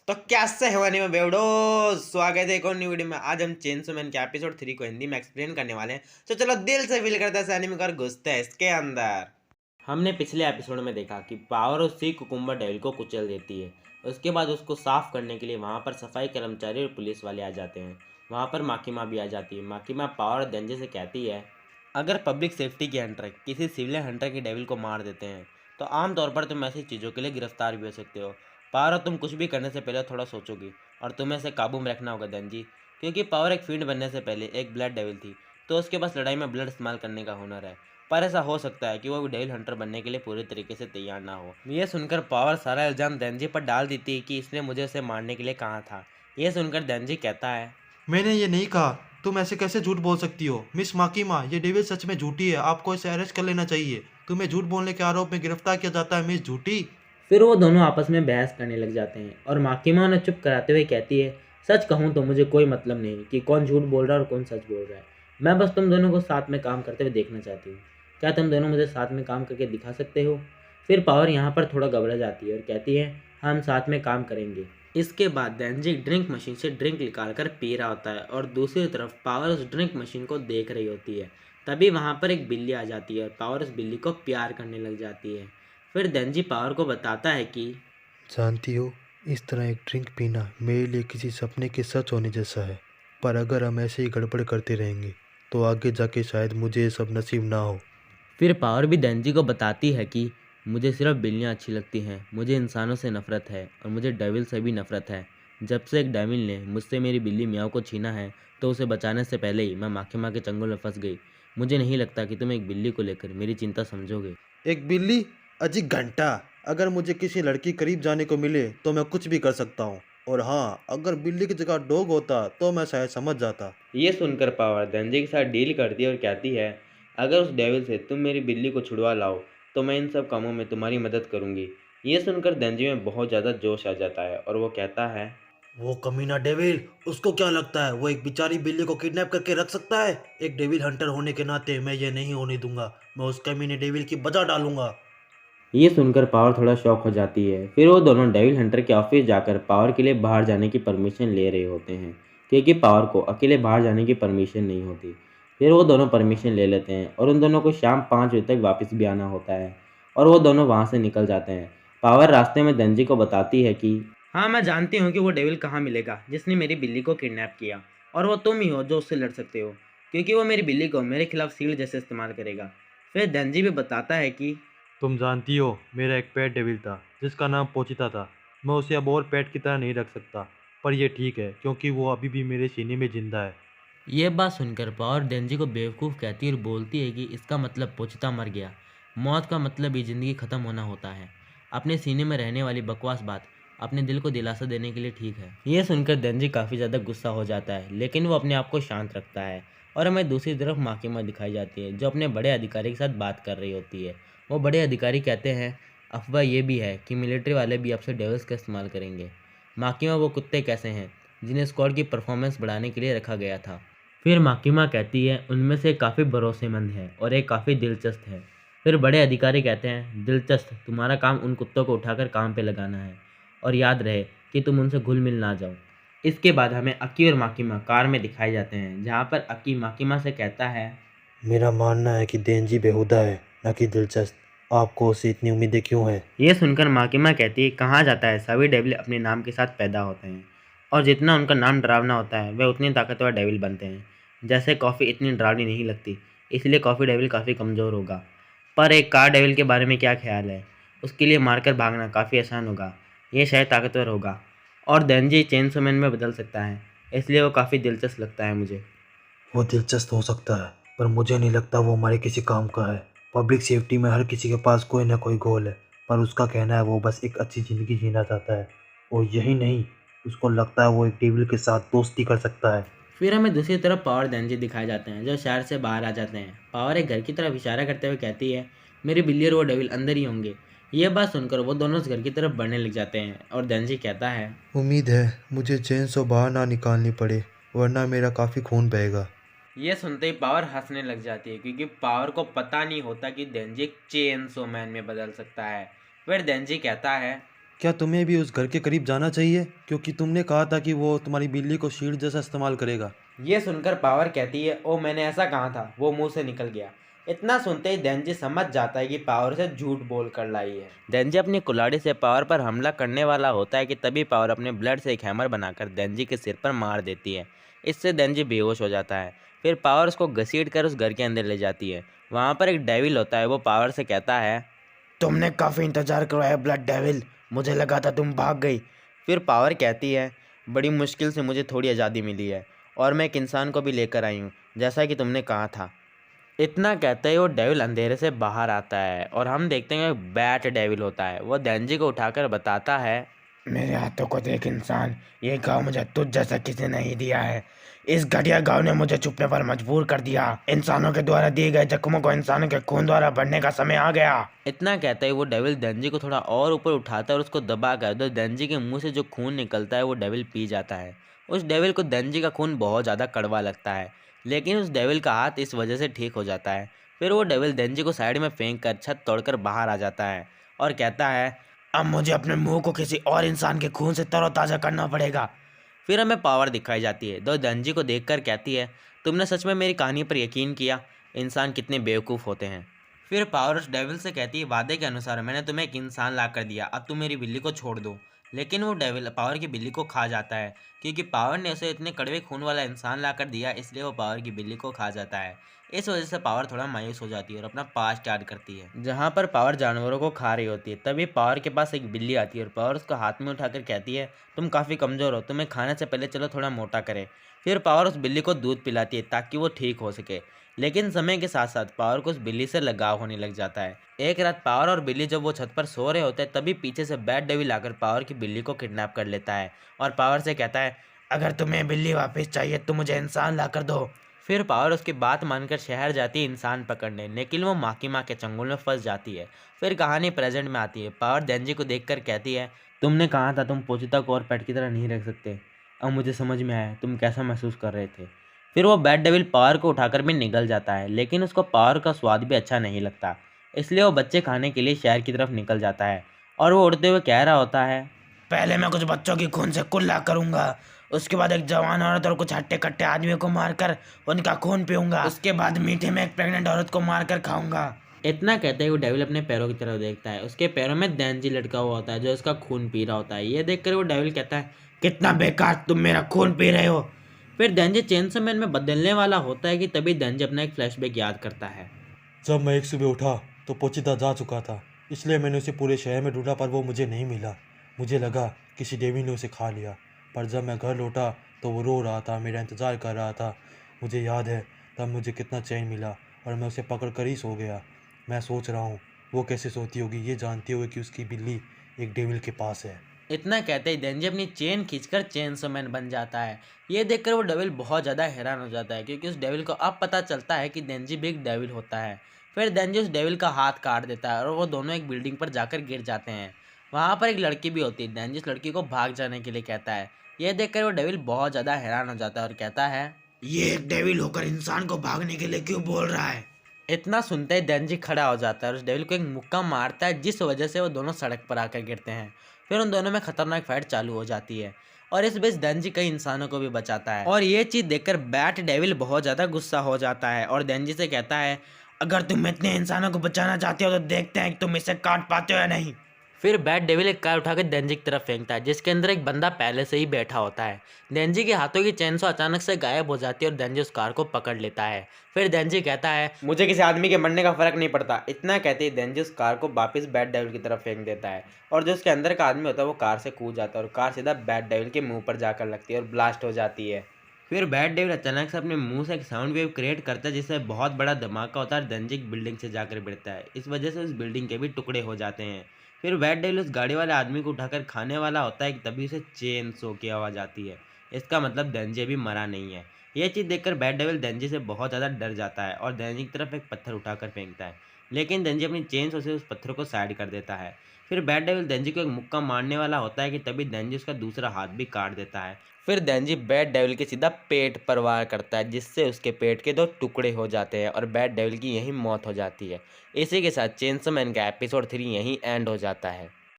तो कैसे हो में बेवडो। स्वागत है एक और न्यू वीडियो में। आज हम चेनसो मैन के एपिसोड 3 को हिंदी में एक्सप्लेन करने वाले हैं। तो चलो दिल से फील करते हैं एनीमे और घुसते हैं इसके अंदर। हमने पिछले एपिसोड में देखा कि पावर उसी कुकुम्बर डेविल को कुचल देती है। उसके बाद उसको साफ करने के लिए वहाँ पर सफाई कर्मचारी और पुलिस वाले आ जाते हैं। वहाँ पर माकिमा भी आ जाती है। माकिमा पावर और देंजी से कहती है, अगर पब्लिक सेफ्टी के हंटर किसी सिविलियन हंटर के डेविल को मार देते हैं तो आमतौर पर तुम ऐसी चीज़ों के लिए गिरफ्तार भी हो सकते हो। पावर, तुम कुछ भी करने से पहले थोड़ा सोचोगी और तुम्हें इसे काबू में रखना होगा देंजी, क्योंकि पावर एक फील्ड बनने से पहले एक ब्लड डेविल थी, तो उसके पास लड़ाई में ब्लड इस्तेमाल करने का हुनर है। पर ऐसा हो सकता है कि वो डेविल हंटर बनने के लिए पूरी तरीके से तैयार ना हो। यह सुनकर पावर सारा इल्ज़ाम देंजी पर डाल देती है कि इसने मुझे उसे मारने के लिए कहा था। यह सुनकर देंजी कहता है, मैंने ये नहीं कहा। तुम ऐसे कैसे झूठ बोल सकती हो मिस माकीमा? ये डेविल सच में झूठी है। आपको इसे अरेस्ट कर लेना चाहिए। तुम्हें झूठ बोलने के आरोप में गिरफ्तार किया जाता है मिस झूठी। फिर वो दोनों आपस में बहस करने लग जाते हैं और माकिमा उन्हें चुप कराते हुए कहती है, सच कहूँ तो मुझे कोई मतलब नहीं कि कौन झूठ बोल रहा है और कौन सच बोल रहा है। मैं बस तुम दोनों को साथ में काम करते हुए देखना चाहती हूँ। क्या तुम दोनों मुझे साथ में काम करके दिखा सकते हो? फिर पावर यहाँ पर थोड़ा घबरा जाती है और कहती है, हम साथ में काम करेंगे। इसके बाद देंजी ड्रिंक मशीन से ड्रिंक निकाल कर पी रहा होता है और दूसरी तरफ पावर उस ड्रिंक मशीन को देख रही होती है। तभी वहाँ पर एक बिल्ली आ जाती है और पावर उस बिल्ली को प्यार करने लग जाती है। फिर देंजी पावर को बताता है कि जानती हो, इस तरह एक ड्रिंक पीना मेरे लिए किसी सपने के सच होने जैसा है। पर अगर हम ऐसे ही गड़बड़ करते रहेंगे तो आगे जाके शायद मुझे ये सब नसीब ना हो। फिर पावर भी देंजी को बताती है कि मुझे सिर्फ बिल्लियाँ अच्छी लगती हैं, मुझे इंसानों से नफरत है और मुझे डेविल से भी नफरत है। जब से एक डेविल ने मुझसे मेरी बिल्ली मियाओ को छीना है तो उसे बचाने से पहले ही मैं माखिमा के चंगुल में फंस गई। मुझे नहीं लगता कि तुम एक बिल्ली को लेकर मेरी चिंता समझोगे। एक बिल्ली? अजी घंटा, अगर मुझे किसी लड़की करीब जाने को मिले तो मैं कुछ भी कर सकता हूँ। और हाँ, अगर बिल्ली की जगह डॉग होता तो मैं शायद समझ जाता। ये सुनकर पावर देंजी के साथ डील करती है और कहती है, अगर उस डेविल से तुम मेरी बिल्ली को छुड़वा लाओ तो मैं इन सब कामों में तुम्हारी मदद करूंगी। ये सुनकर देंजी में बहुत ज़्यादा जोश आ जाता है और वो कहता है, वो कमीना डेविल, उसको क्या लगता है वो एक बेचारी बिल्ली को किडनैप करके रख सकता है? एक डेविल हंटर होने के नाते मैं ये नहीं होने दूंगा। मैं उस कमीने डेविल की बजा डालूंगा। ये सुनकर पावर थोड़ा शॉक हो जाती है। फिर वो दोनों डेविल हंटर के ऑफिस जाकर पावर के लिए बाहर जाने की परमिशन ले रहे होते हैं, क्योंकि पावर को अकेले बाहर जाने की परमिशन नहीं होती। फिर वो दोनों परमिशन ले लेते हैं और उन दोनों को शाम 5 बजे तक वापस भी आना होता है और वो दोनों वहाँ से निकल जाते हैं। पावर रास्ते में देंजी को बताती है कि हाँ, मैं जानती हूँ कि वो डेविल कहाँ मिलेगा जिसने मेरी बिल्ली को किडनैप किया, और वो तुम ही हो जो उससे लड़ सकते हो, क्योंकि वो मेरी बिल्ली को मेरे खिलाफ शील्ड जैसे इस्तेमाल करेगा। फिर देंजी भी बताता है कि तुम जानती हो, मेरा एक पेट डेविल था जिसका नाम पोचिता था। मैं उसे अब और पेट की तरह नहीं रख सकता, पर यह ठीक है क्योंकि वो अभी भी मेरे सीने में जिंदा है। ये बात सुनकर पावर डेंजी को बेवकूफ़ कहती है और बोलती है कि इसका मतलब पोचिता मर गया। मौत का मतलब ही ज़िंदगी ख़त्म होना होता है। अपने सीने में रहने वाली बकवास बात अपने दिल को दिलासा देने के लिए ठीक है। ये सुनकर डेंजी काफ़ी ज़्यादा गुस्सा हो जाता है, लेकिन वो अपने आप को शांत रखता है और हमें दूसरी तरफ माकिमा दिखाई जाती है जो अपने बड़े अधिकारी के साथ बात कर रही होती है। वो बड़े अधिकारी कहते हैं, अफवाह ये भी है कि मिलिट्री वाले भी आपसे डेविल्स का इस्तेमाल करेंगे। माकिमा, वो कुत्ते कैसे हैं जिन्हें स्क्वाड की परफॉर्मेंस बढ़ाने के लिए रखा गया था? फिर माकिमा कहती है, उनमें से काफ़ी भरोसेमंद है और एक काफ़ी दिलचस्प है। फिर बड़े अधिकारी कहते हैं, दिलचस्प? तुम्हारा काम उन कुत्तों को उठाकर काम पे लगाना है और याद रहे कि तुम उनसे घुल मिल ना जाओ। इसके बाद हमें अक्की और माकिमा कार में दिखाए जाते हैं, जहाँ पर अक्की माकिमा से कहता है, मेरा मानना है कि देंजी बेहुदा है, न कि दिलचस्प। आपको उससे इतनी उम्मीदें क्यों है? ये सुनकर माकिमा कहती है, कहा जाता है सभी डेविल अपने नाम के साथ पैदा होते हैं और जितना उनका नाम डरावना होता है वे उतनी ताकतवर डेविल बनते हैं। जैसे कॉफ़ी इतनी डरावनी नहीं लगती, इसलिए कॉफ़ी डेविल काफ़ी कमज़ोर होगा। पर एक कार डेविल के बारे में क्या ख्याल है? उसके लिए मारकर भागना काफ़ी आसान होगा, ये शायद ताकतवर होगा और देंजी चेनसो मैन में बदल सकता है, इसलिए वो काफ़ी दिलचस्प लगता है मुझे। वो दिलचस्प हो सकता है, पर मुझे नहीं लगता वो हमारे किसी काम का है। पब्लिक सेफ्टी में हर किसी के पास कोई ना कोई गोल है, पर उसका कहना है वो बस एक अच्छी ज़िंदगी जीना चाहता है। और यही नहीं, उसको लगता है वो एक डेविल के साथ दोस्ती कर सकता है। फिर हमें दूसरी तरफ पावर देंजी दिखाए जाते हैं जो शहर से बाहर आ जाते हैं। पावर एक घर की तरफ इशारा करते हुए कहती है, मेरी बिल्ली और वो डेविल अंदर ही होंगे। ये बात सुनकर वो दोनों उस घर की तरफ बढ़ने लग जाते हैं और देंजी कहता है, उम्मीद है मुझे चैन से बाहर ना निकालनी पड़े, वरना मेरा काफ़ी खून बहेगा। ये सुनते ही पावर हंसने लग जाती है, क्योंकि पावर को पता नहीं होता कि देंजी एक चेनसो मैन में बदल सकता है। फिर देंजी कहता है, क्या तुम्हें भी उस घर के करीब जाना चाहिए, क्योंकि तुमने कहा था कि वो तुम्हारी बिल्ली को शील्ड जैसा इस्तेमाल करेगा। ये सुनकर पावर कहती है, ओ मैंने ऐसा कहा था, वो मुंह से निकल गया। इतना सुनते ही देंजी समझ जाता है कि पावर से झूठ बोल कर लाई है। देंजी अपनी कुल्हाड़ी से पावर पर हमला करने वाला होता है कि तभी पावर अपने ब्लड से एक हैमर बनाकर देंजी के सिर पर मार देती है। इससे देंजी बेहोश हो जाता है। फिर पावर उसको घसीट कर उस घर के अंदर ले जाती है। वहाँ पर एक डेविल होता है। वो पावर से कहता है, तुमने काफ़ी इंतज़ार करवाया ब्लड डेविल, मुझे लगा था तुम भाग गई। फिर पावर कहती है, बड़ी मुश्किल से मुझे थोड़ी आज़ादी मिली है और मैं एक इंसान को भी लेकर आई हूँ, जैसा कि तुमने कहा था। इतना कहते ही वो डेविल अंधेरे से बाहर आता है और हम देखते हैं कि बैट डेविल होता है। वो देंजी को उठाकर बताता है, मेरे हाथों को देख इंसान, ये गाँव मुझे तुझ जैसा किसी ने नहीं दिया है। इस घटिया गाँव ने मुझे छुपने पर मजबूर कर दिया। इंसानों के द्वारा दिए गए जख्मों को इंसानों के खून द्वारा भरने का समय आ गया। इतना कहते ही वो डेविल देंजी को थोड़ा और ऊपर उठाता है और उसको दबा कर तो देंजी के मुंह से जो खून निकलता है वो डेविल पी जाता है। उस डेविल को देंजी का खून बहुत ज़्यादा कड़वा लगता है, लेकिन उस डेविल का हाथ इस वजह से ठीक हो जाता है। फिर वो डेविल देंजी को साइड में फेंक कर छत तोड़कर बाहर आ जाता है और कहता है, अब मुझे अपने मुंह को किसी और इंसान के खून से तरोताज़ा करना पड़ेगा। फिर हमें पावर दिखाई जाती है। दो देंजी को देखकर कहती है, तुमने सच में मेरी कहानी पर यकीन किया? इंसान कितने बेवकूफ़ होते हैं। फिर पावर उस डेविल से कहती है, वादे के अनुसार मैंने तुम्हें एक इंसान ला कर दिया, अब तुम मेरी बिल्ली को छोड़ दो। लेकिन वो डेविल पावर की बिल्ली को खा जाता है, क्योंकि पावर ने उसे इतने कड़वे खून वाला इंसान ला कर दिया, इसलिए वो पावर की बिल्ली को खा जाता है। इस वजह से पावर थोड़ा मायूस हो जाती है और अपना पास स्टार्ट करती है। जहाँ पर पावर जानवरों को खा रही होती है, तभी पावर के पास एक बिल्ली आती है और पावर उसको हाथ में उठाकर कहती है, तुम काफ़ी कमज़ोर हो, तुम्हें खाने से पहले चलो थोड़ा मोटा करें। फिर पावर उस बिल्ली को दूध पिलाती है ताकि वो ठीक हो सके। लेकिन समय के साथ साथ पावर को उस बिल्ली से लगाव होने लग जाता है। एक रात पावर और बिल्ली जब वो छत पर सो रहे होते हैं, तभी पीछे से बैड डेविल आकर पावर की बिल्ली को किडनैप कर लेता है और पावर से कहता है, अगर तुम्हें बिल्ली वापस चाहिए तो मुझे इंसान ला कर दो। फिर पावर उसकी बात मानकर शहर जाती है इंसान पकड़ने, लेकिन वो माँ की माँ के चंगुल में फंस जाती है। फिर कहानी प्रेजेंट में आती है। पावर देंजी को देखकर कहती है, तुमने कहा था तुम पोचिता को और पेट की तरह नहीं रख सकते, अब मुझे समझ में आया तुम कैसा महसूस कर रहे थे। फिर वो बैड डेविल पावर को उठाकर भी निकल जाता है, लेकिन उसको पावर का स्वाद भी अच्छा नहीं लगता, इसलिए वो बच्चे खाने के लिए शहर की तरफ निकल जाता है और वो उड़ते हुए कह रहा होता है, पहले मैं कुछ बच्चों की खून से कुल्ला करूंगा, उसके बाद एक जवान औरत और कुछ हट्टे कट्टे आदमियों को मारकर उनका खून पीऊंगा, उसके बाद मीठे में एक प्रेग्नेंट औरत को मारकर खाऊंगा। इतना कहते ही वो डेविल अपने पैरों की तरफ देखता है। उसके पैरों में देंजी लटका हुआ होता है जो उसका खून पी रहा होता है। ये देखकर वो डेविल कहता है, कितना बेकार तुम मेरा खून पी रहे हो। फिर देंजी चेंसो मैन में बदलने वाला होता है कि तभी देंजी अपना एक फ्लैशबैक याद करता है। जब मैं एक सुबह उठा तो पोचिता जा चुका था, इसलिए मैंने उसे पूरे शहर में ढूंढा पर वो मुझे नहीं मिला। मुझे लगा किसी डेविल ने उसे खा लिया, पर जब मैं घर लौटा तो वो रो रहा था, मेरा इंतज़ार कर रहा था। मुझे याद है तब मुझे कितना चैन मिला और मैं उसे पकड़ कर ही सो गया। मैं सोच रहा हूँ वो कैसे सोती होगी, ये जानते हुए कि उसकी बिल्ली एक डेविल के पास है। इतना कहते ही देंजी अपनी चेन खींचकर चेनसो मैन बन जाता है। ये देखकर वो डेविल बहुत ज़्यादा हैरान हो जाता है, क्योंकि उस डेविल को अब पता चलता है कि देंजी भी एक डेविल होता है। फिर देंजी उस डेविल का हाथ काट देता है और वो दोनों एक बिल्डिंग पर जाकर गिर जाते हैं। वहाँ पर एक लड़की भी होती है। देंजी उस लड़की को भाग जाने के लिए कहता है। यह देखकर वो डेविल बहुत ज़्यादा हैरान हो जाता है और कहता है, ये एक डेविल होकर इंसान को भागने के लिए क्यों बोल रहा है। इतना सुनते ही देंजी खड़ा हो जाता है और उस डेविल को एक मुक्का मारता है, जिस वजह से वो दोनों सड़क पर आकर गिरते हैं। फिर उन दोनों में खतरनाक फाइट चालू हो जाती है और इस बीच देंजी कई इंसानों को भी बचाता है। और ये चीज़ देखकर बैट डेविल बहुत ज़्यादा गुस्सा हो जाता है और देंजी से कहता है, अगर तुम इतने इंसानों को बचाना चाहते हो तो देखते हैं कि तुम इसे काट पाते हो या नहीं। फिर बैट डेविल एक कार उठाकर देंजी की तरफ फेंकता है, जिसके अंदर एक बंदा पहले से ही बैठा होता है। देंजी के हाथों की चेन अचानक से गायब हो जाती है और देंजी उस कार को पकड़ लेता है। फिर देंजी कहता है, मुझे किसी आदमी के मरने का फर्क नहीं पड़ता। इतना कहते ही देंजी उस कार को वापस बैट डेविल की तरफ फेंक देता है और जो उसके अंदर का आदमी होता है वो कार से कूद जाता है और कार सीधा बैट डेविल के मुंह पर जाकर लगती है और ब्लास्ट हो जाती है। फिर बैट डेविल अचानक से अपने मुंह से एक साउंड वेव क्रिएट करता है, जिससे बहुत बड़ा धमाका होता है और देंजी एक बिल्डिंग से जाकर गिरता है। इस वजह से उस बिल्डिंग के भी टुकड़े हो जाते हैं। फिर बैट डेविल उस गाड़ी वाले आदमी को उठाकर खाने वाला होता है कि तभी उसे चेन सो की आवाज़ आती है। इसका मतलब देंजी अभी मरा नहीं है। यह चीज़ देखकर बैट डेविल देंजी से बहुत ज़्यादा डर जाता है और देंजी की तरफ एक पत्थर उठाकर फेंकता है, लेकिन देंजी अपनी चेन से उस पत्थर को साइड कर देता है। फिर बैट डेविल देंजी को एक मुक्का मारने वाला होता है कि तभी देंजी उसका दूसरा हाथ भी काट देता है। फिर देंजी बैट डेविल के सीधा पेट पर वार करता है, जिससे उसके पेट के 2 टुकड़े हो जाते हैं और बैट डेविल की यहीं मौत हो जाती है। इसी के साथ चेनसो मैन का एपिसोड 3 यहीं एंड हो जाता है।